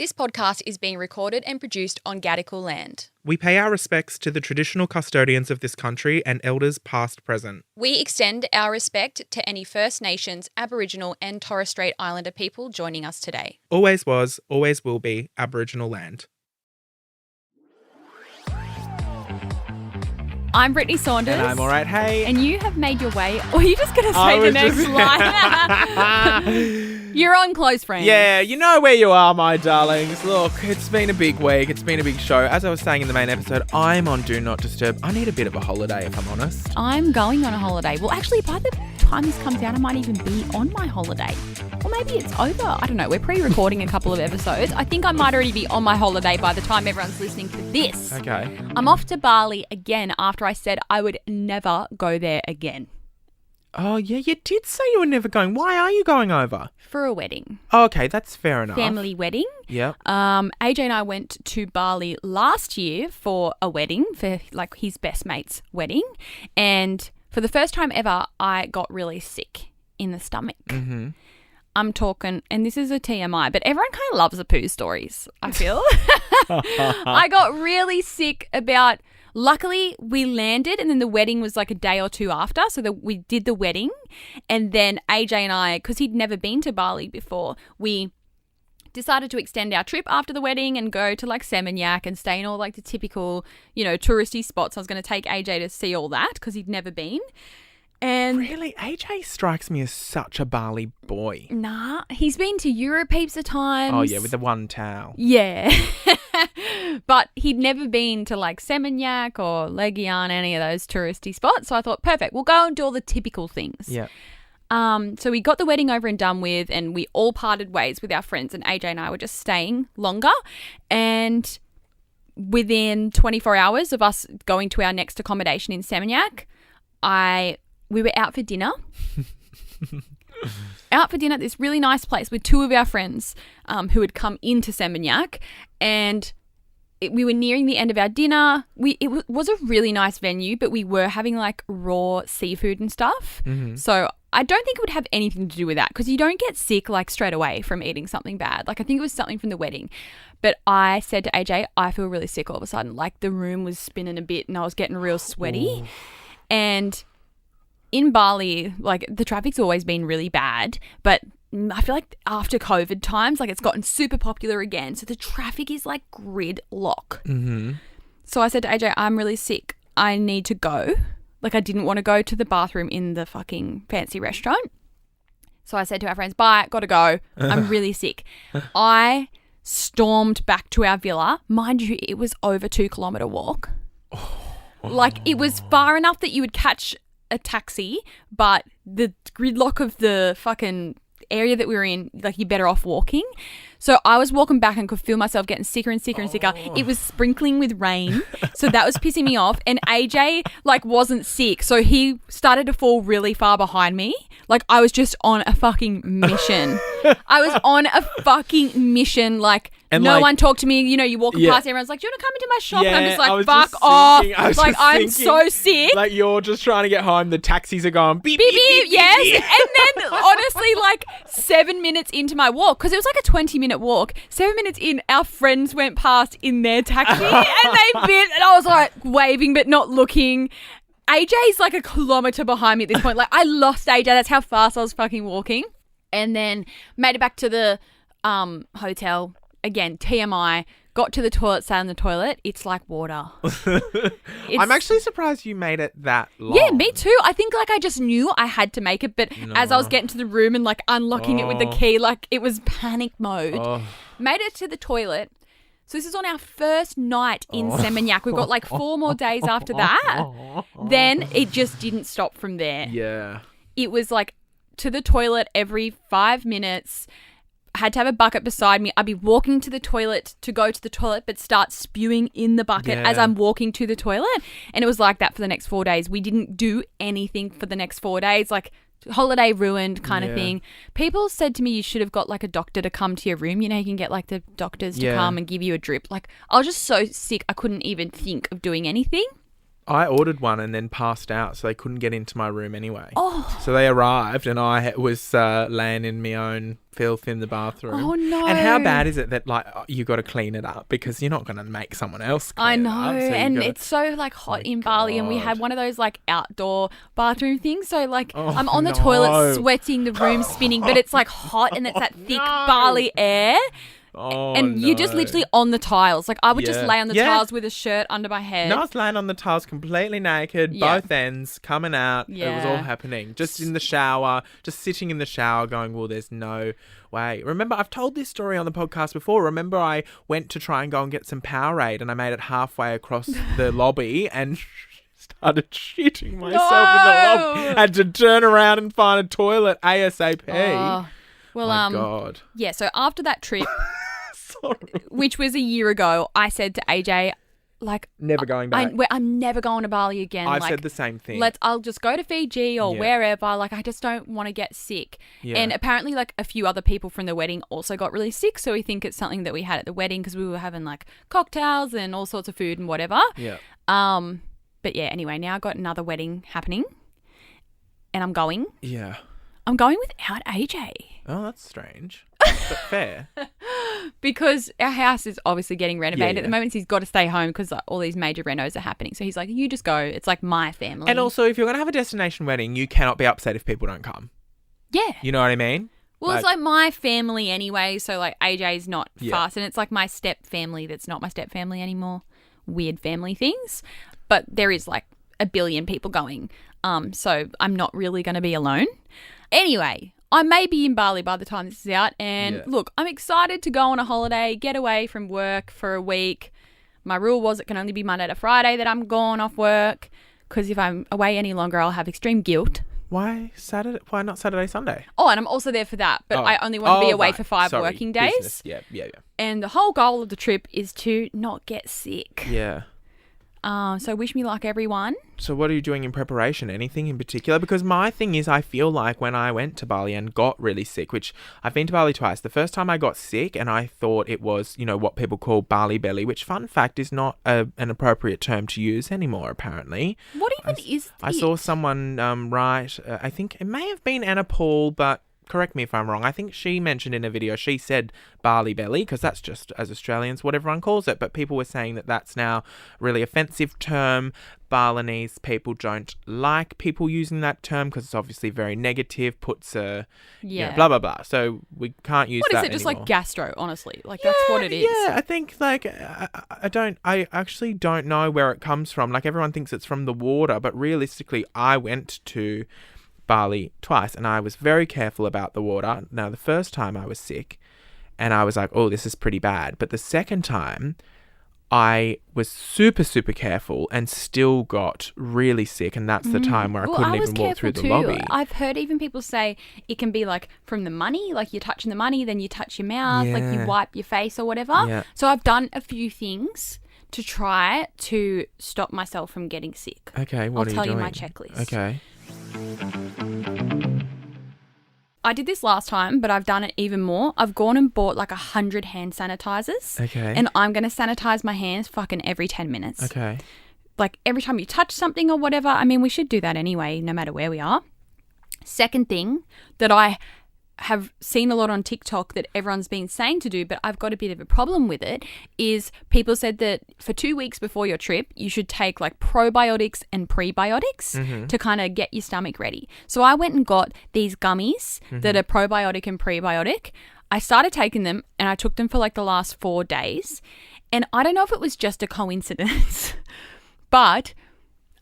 This podcast is being recorded and produced on Gadigal land. We pay our respects to the traditional custodians of this country and elders past, present. We extend our respect to any First Nations, Aboriginal and Torres Strait Islander people joining us today. Always was, always will be Aboriginal land. I'm Brittney Saunders. And I'm all right, hey. And you have made your way, or are you just going to say the next line? You're on Close Friends. Yeah, you know where you are, my darlings. Look, it's been a big week. It's been a big show. As I was saying in the main episode, I'm on Do Not Disturb. I need a bit of a holiday, if I'm honest. I'm going on a holiday. Well, actually, by the time this comes out, I might even be on my holiday. Or maybe it's over. I don't know. We're pre-recording a couple of episodes. I think I might already be on my holiday by the time everyone's listening to this. Okay. I'm off to Bali again after I said I would never go there again. Oh, yeah, you did say you were never going. Why are you going over? For a wedding. Oh, okay, that's fair enough. Family wedding. Yep. AJ and I went to Bali last year for a wedding, for like his best mate's wedding. And for the first time ever, I got really sick in the stomach. Mm-hmm. I'm talking, and this is a TMI, but everyone kind of loves the poo stories, I feel. I got really sick about... Luckily, we landed and then the wedding was like a day or two after. So we did the wedding and then AJ and I, because he'd never been to Bali before, we decided to extend our trip after the wedding and go to like Seminyak and stay in all like the typical, you know, touristy spots. I was going to take AJ to see all that because he'd never been. And really, AJ strikes me as such a Bali boy. Nah, he's been to Europe heaps of times. Oh, yeah, with the one towel. Yeah. But he'd never been to like Seminyak or Legian, any of those touristy spots. So I thought, perfect, we'll go and do all the typical things. Yeah. So we got the wedding over and done with and we all parted ways with our friends and AJ and I were just staying longer. And within 24 hours of us going to our next accommodation in Seminyak, we were out for dinner. Out for dinner at this really nice place with two of our friends who had come into Seminyak, and we were nearing the end of our dinner. It was a really nice venue, but we were having like raw seafood and stuff. Mm-hmm. So I don't think it would have anything to do with that because you don't get sick like straight away from eating something bad. Like I think it was something from the wedding. But I said to AJ, I feel really sick all of a sudden. Like the room was spinning a bit and I was getting real sweaty. Ooh. And in Bali, like the traffic's always been really bad, but I feel like after COVID times, like it's gotten super popular again. So the traffic is like gridlock. Mm-hmm. So I said to AJ, I'm really sick. I need to go. Like I didn't want to go to the bathroom in the fucking fancy restaurant. So I said to our friends, bye, gotta go. I'm really sick. I stormed back to our villa. Mind you, it was over 2 kilometre walk. Like it was far enough that you would catch a taxi, but the gridlock of the fucking area that we were in, like you're better off walking. So I was walking back and could feel myself getting sicker and sicker and sicker. It was sprinkling with rain, so that was pissing me off. And AJ like wasn't sick, so he started to fall really far behind me. Like I was just on a fucking mission. I was on a fucking mission. Like and no one talked to me. You know, you walk past, everyone's like, "Do you want to come into my shop?" And I'm just like, "Fuck off!" Like I'm so sick. Like you're just trying to get home. The taxis are going beep beep beep. Yes, beep, beep. And then honestly, like 7 minutes into my walk, because it was like a 20-minute walk. 7 minutes in, our friends went past in their taxi and they bit, and I was like waving but not looking. AJ's like a kilometre behind me at this point. Like I lost AJ. That's how fast I was fucking walking. And then made it back to the hotel. Again, TMI. Got to the toilet, sat in the toilet. It's like water. I'm actually surprised you made it that long. Yeah, me too. I think like I just knew I had to make it. But as I was getting to the room and like unlocking it with the key, like it was panic mode. Made it to the toilet. So this is on our first night in Seminyak. We've got like 4 more days after that. Then it just didn't stop from there. Yeah. It was like to the toilet every 5 minutes. I had to have a bucket beside me. I'd be walking to the toilet to go to the toilet, but start spewing in the bucket as I'm walking to the toilet. And it was like that for the next 4 days. We didn't do anything for the next 4 days. Like holiday ruined kind of thing. People said to me, you should have got like a doctor to come to your room. You know, you can get like the doctors to come and give you a drip. Like I was just so sick. I couldn't even think of doing anything. I ordered one and then passed out, so they couldn't get into my room anyway. Oh. So they arrived and I was laying in my own filth in the bathroom. Oh, no. And how bad is it that, like, you got to clean it up because you're not going to make someone else clean I it know. up. And it's so, like, hot in Bali, and we had one of those, like, outdoor bathroom things. So, like, I'm on the toilet sweating, the room spinning, but it's, like, hot and it's that thick Bali air. Oh, and you're just literally on the tiles. Like, I would just lay on the Yeah. tiles with a shirt under my head. No, I was laying on the tiles completely naked, Yeah. both ends coming out. It was all Yeah. happening. Just in the shower, just sitting in the shower going, well, there's no way. Remember, I've told this story on the podcast before. Remember, I went to try and go and get some Powerade and I made it halfway across the lobby and started shitting myself in the lobby. Had to turn around and find a toilet ASAP. Oh. Well, My God. yeah, so after that trip, Sorry. which was a year ago, I said to AJ, like, Never going back. I'm never going to Bali again. I've like, said the same thing. I'll just go to Fiji or Yeah. wherever. Like, I just don't want to get sick. Yeah. And apparently, like, a few other people from the wedding also got really sick. So we think it's something that we had at the wedding because we were having, like, cocktails and all sorts of food and whatever. Yeah. But yeah, anyway, now I've got another wedding happening and I'm going. Yeah. I'm going without AJ. Oh, that's strange. But fair. Because our house is obviously getting renovated. Yeah. At the moment, he's got to stay home because all these major renos are happening. So he's like, you just go. It's like my family. And also, if you're going to have a destination wedding, you cannot be upset if people don't come. Yeah. You know what I mean? Well, it's like my family anyway. So like AJ's not fast. And it's like my step family that's not my step family anymore. Weird family things. But there is like a billion people going. So I'm not really going to be alone. Anyway, I may be in Bali by the time this is out. And look, I'm excited to go on a holiday, get away from work for a week. My rule was it can only be Monday to Friday that I'm gone off work. Because if I'm away any longer, I'll have extreme guilt. Why Saturday? Why not Saturday, Sunday? Oh, and I'm also there for that. But I only want to be away right. for 5 Sorry, working days. business. Yeah. And the whole goal of the trip is to not get sick. Yeah. So wish me luck, everyone. So what are you doing in preparation? Anything in particular? Because my thing is I feel like when I went to Bali and got really sick, which I've been to Bali twice, the first time I got sick and I thought it was, you know, what people call Bali belly, which fun fact is not an appropriate term to use anymore, apparently. What even is I saw someone write, I think it may have been Anna Paul, but correct me if I'm wrong. I think she mentioned in a video, she said Bali belly, because that's just, as Australians, what everyone calls it. But people were saying that that's now a really offensive term. Balinese people don't like people using that term because it's obviously very negative, puts a, you know, blah, blah, blah. So we can't use that What is it? anymore. Just like gastro, honestly. Like that's what it is. Yeah, I think like, I actually don't know where it comes from. Like everyone thinks it's from the water, but realistically, I went to Bali twice and I was very careful about the water. Now, the first time I was sick and I was like, oh, this is pretty bad. But the second time I was super, super careful and still got really sick. And that's the time where I couldn't even walk through the lobby. I've heard even people say it can be like from the money, like you're touching the money, then you touch your mouth, like you wipe your face or whatever. Yeah. So I've done a few things to try to stop myself from getting sick. Okay, what are you doing? I'll tell you my checklist. Okay. I did this last time, but I've done it even more. I've gone and bought like 100 hand sanitizers. Okay. And I'm going to sanitize my hands fucking every 10 minutes. Okay. Like every time you touch something or whatever. I mean, we should do that anyway, no matter where we are. Second thing that I have seen a lot on TikTok that everyone's been saying to do, but I've got a bit of a problem with it, is people said that for 2 weeks before your trip, you should take like probiotics and prebiotics to kind of get your stomach ready. So I went and got these gummies that are probiotic and prebiotic. I started taking them and I took them for like the last 4 days. And I don't know if it was just a coincidence, but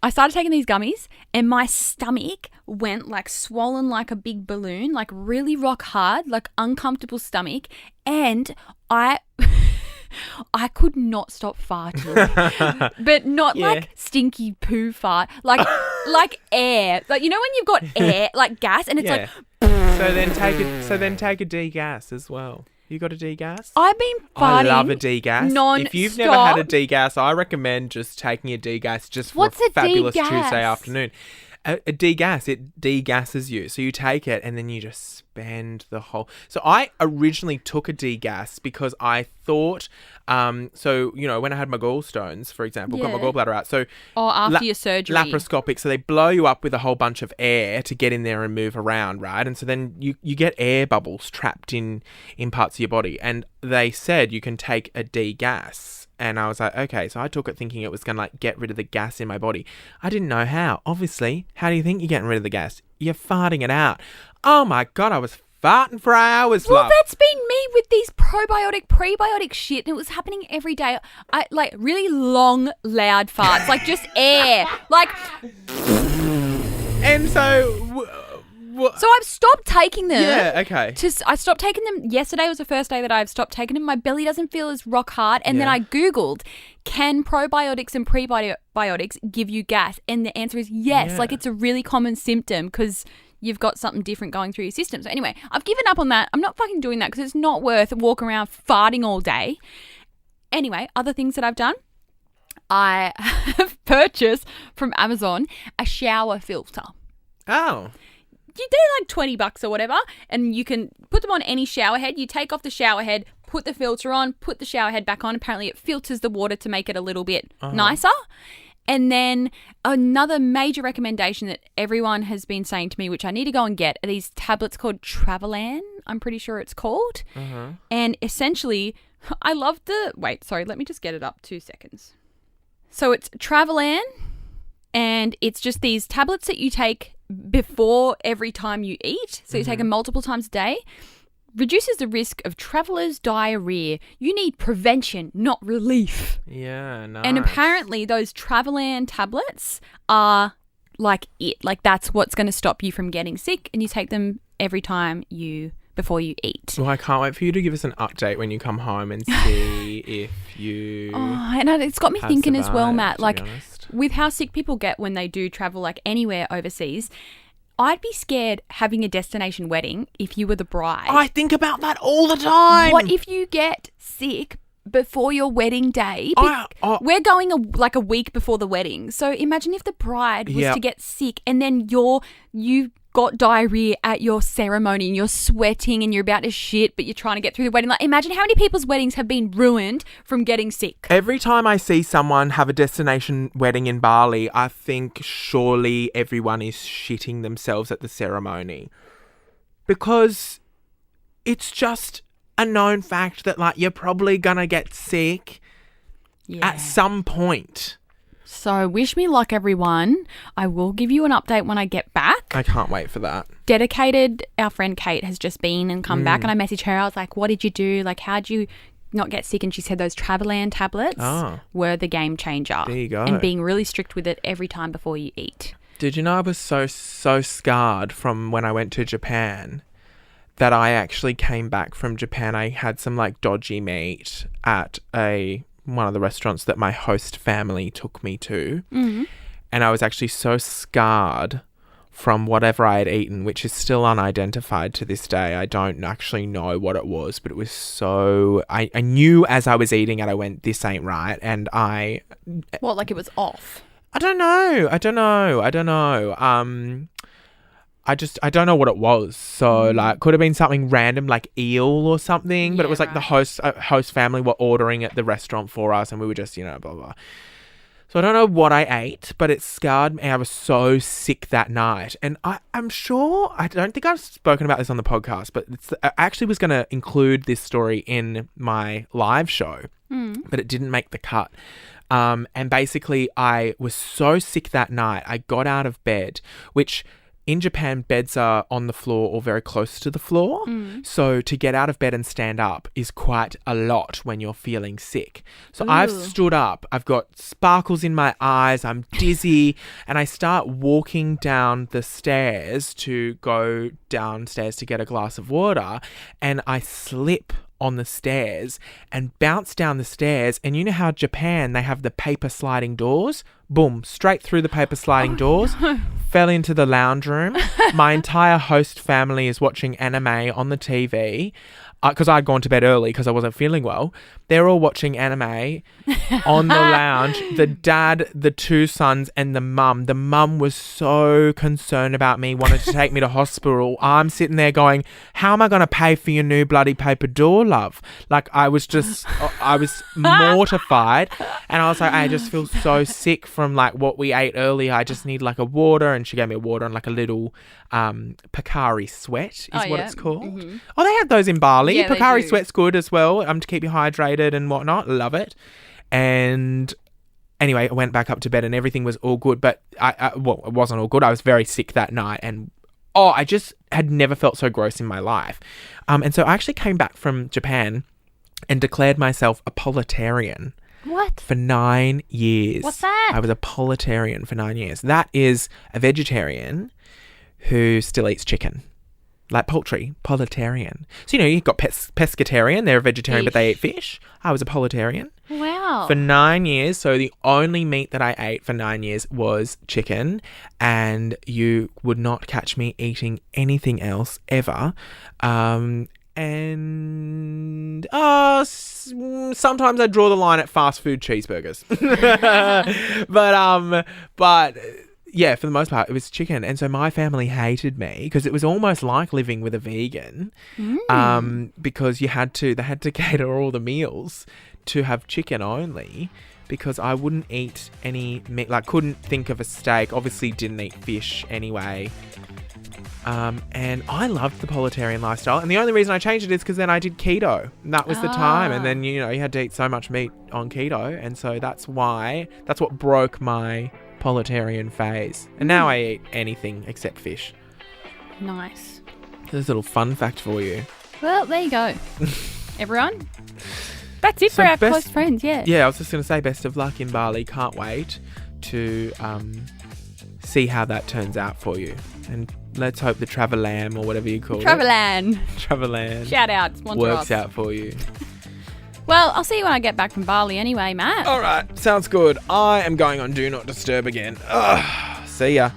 I started taking these gummies and my stomach went like swollen like a big balloon, like really rock hard, like uncomfortable stomach. And I could not stop farting, but not like stinky poo fart, like air. Like, you know, when you've got air, like gas and it's like. So then take a degas as well. You got a degas? I've been farting. I love a degas. Non-stop. If you've never had a degas, I recommend just taking a degas just for What's a a fabulous degas? Tuesday afternoon. A degas, it degasses you. So you take it and then you just spend the whole... So I originally took a degas because I thought... so, you know, when I had my gallstones, for example, got my gallbladder out. So after your surgery. Laparoscopic. So they blow you up with a whole bunch of air to get in there and move around, right? And so then you get air bubbles trapped in parts of your body. And they said you can take a degas. And I was like, okay. So I took it thinking it was going to like get rid of the gas in my body. I didn't know how. Obviously, how do you think you're getting rid of the gas? You're farting it out. Oh my God, I was farting for hours. Well, love. that's been me with these probiotic, prebiotic shit. And it was happening every day. I like really long, loud farts, like just air. Like, And so... so I've stopped taking them. Yeah, okay. I stopped taking them. Yesterday was the first day that I've stopped taking them. My belly doesn't feel as rock hard. And then I Googled, can probiotics and prebiotics give you gas? And the answer is yes. Yeah. Like it's a really common symptom because you've got something different going through your system. So anyway, I've given up on that. I'm not fucking doing that because it's not worth walking around farting all day. Anyway, other things that I've done. I have purchased from Amazon a shower filter. Oh. They're like $20 or whatever, and you can put them on any shower head. You take off the shower head, put the filter on, put the shower head back on. Apparently it filters the water to make it a little bit nicer. And then another major recommendation that everyone has been saying to me, which I need to go and get, are these tablets called Travelan, I'm pretty sure it's called. And essentially, I love let me just get it up 2 seconds. So it's Travelan, and it's just these tablets that you take before every time you eat. So you take them multiple times a day. Reduces the risk of travelers' diarrhea. You need prevention, not relief. Yeah, nice. And apparently those Travelan tablets are like it. Like that's what's going to stop you from getting sick. And you take them every time before you eat. Well, I can't wait for you to give us an update when you come home and see if you... Oh, and it's got me thinking as well, Matt. Like, honest. with how sick people get when they do travel, like anywhere overseas, I'd be scared having a destination wedding if you were the bride. I think about that all the time. What if you get sick before your wedding day? We're going a week before the wedding. So imagine if the bride was to get sick and then you got diarrhea at your ceremony and you're sweating and you're about to shit, but you're trying to get through the wedding. Like, imagine how many people's weddings have been ruined from getting sick. Every time I see someone have a destination wedding in Bali, I think surely everyone is shitting themselves at the ceremony. Because it's just a known fact that, like, you're probably going to get sick at some point. So wish me luck, everyone. I will give you an update when I get back. I can't wait for that. Dedicated, our friend Kate has just been and come back, and I messaged her. I was like, what did you do? Like, how'd you not get sick? And she said those Travelan tablets were the game changer. There you go. And being really strict with it every time before you eat. Did you know I was so scarred from when I went to Japan that I actually came back from Japan? I had some like dodgy meat at one of the restaurants that my host family took me to. Mm-hmm. And I was actually so scarred from whatever I had eaten, which is still unidentified to this day. I don't actually know what it was, but it was so... I knew as I was eating it, I went, this ain't right. And What, like it was off? I don't know. I don't know what it was. So, like, could have been something random like eel or something. But it was like the host family were ordering at the restaurant for us and we were just, blah, blah. So I don't know what I ate, but it scarred me. I was so sick that night. And I'm sure, I don't think I've spoken about this on the podcast, but I actually was going to include this story in my live show, but it didn't make the cut. And basically, I was so sick that night, I got out of bed, which... In Japan, beds are on the floor or very close to the floor. So to get out of bed and stand up is quite a lot when you're feeling sick. So I've stood up. I've got sparkles in my eyes. I'm dizzy. And I start walking down the stairs to go downstairs to get a glass of water. And I slip on the stairs and bounce down the stairs. And you know how Japan, they have the paper sliding doors? Boom, straight through the paper sliding doors. No. Fell into the lounge room. My entire host family is watching anime on the TV. because I'd gone to bed early because I wasn't feeling well. They're all watching anime on the lounge. The dad, the two sons, and the mum. The mum was so concerned about me, wanted to take me to hospital. I'm sitting there going, how am I going to pay for your new bloody paper door, love? Like, I was mortified. And I was like, I just feel so sick from like what we ate earlier. I just need like a water. And she gave me a water and like a little Picari sweat is what it's called. Mm-hmm. Oh, they have those in Bali. Yeah, Picari sweat's good as well, to keep you hydrated and whatnot. Love it. And anyway, I went back up to bed and everything was all good. But it wasn't all good. I was very sick that night, and I just had never felt so gross in my life. And so I actually came back from Japan and declared myself a proletarian. What? For 9 years. What's that? I was a proletarian for 9 years. That is a vegetarian who still eats chicken. Like poultry, proletarian. So, you've got pescatarian. They're a vegetarian, but they eat fish. I was a proletarian. Wow. For 9 years. So the only meat that I ate for 9 years was chicken. And you would not catch me eating anything else ever. And sometimes I draw the line at fast food cheeseburgers. But yeah, for the most part, it was chicken. And so my family hated me because it was almost like living with a vegan. Because they had to cater all the meals to have chicken only, because I wouldn't eat any meat, like couldn't think of a steak, obviously didn't eat fish anyway. And I loved the proletarian lifestyle. And the only reason I changed it is because then I did keto. And that was the time. And then, you had to eat so much meat on keto. And so that's what broke my proletarian phase. And now I eat anything except fish. Nice. There's a little fun fact for you. Well, there you go. Everyone. That's it for our close friends, yeah. Yeah, I was just going to say best of luck in Bali. Can't wait to see how that turns out for you. And let's hope the Travelam or whatever you call Travelan. Travelan. Shout out. Sponsor works us. out for you. Well, I'll see you when I get back from Bali anyway, Matt. All right. Sounds good. I am going on Do Not Disturb again. Ugh, see ya.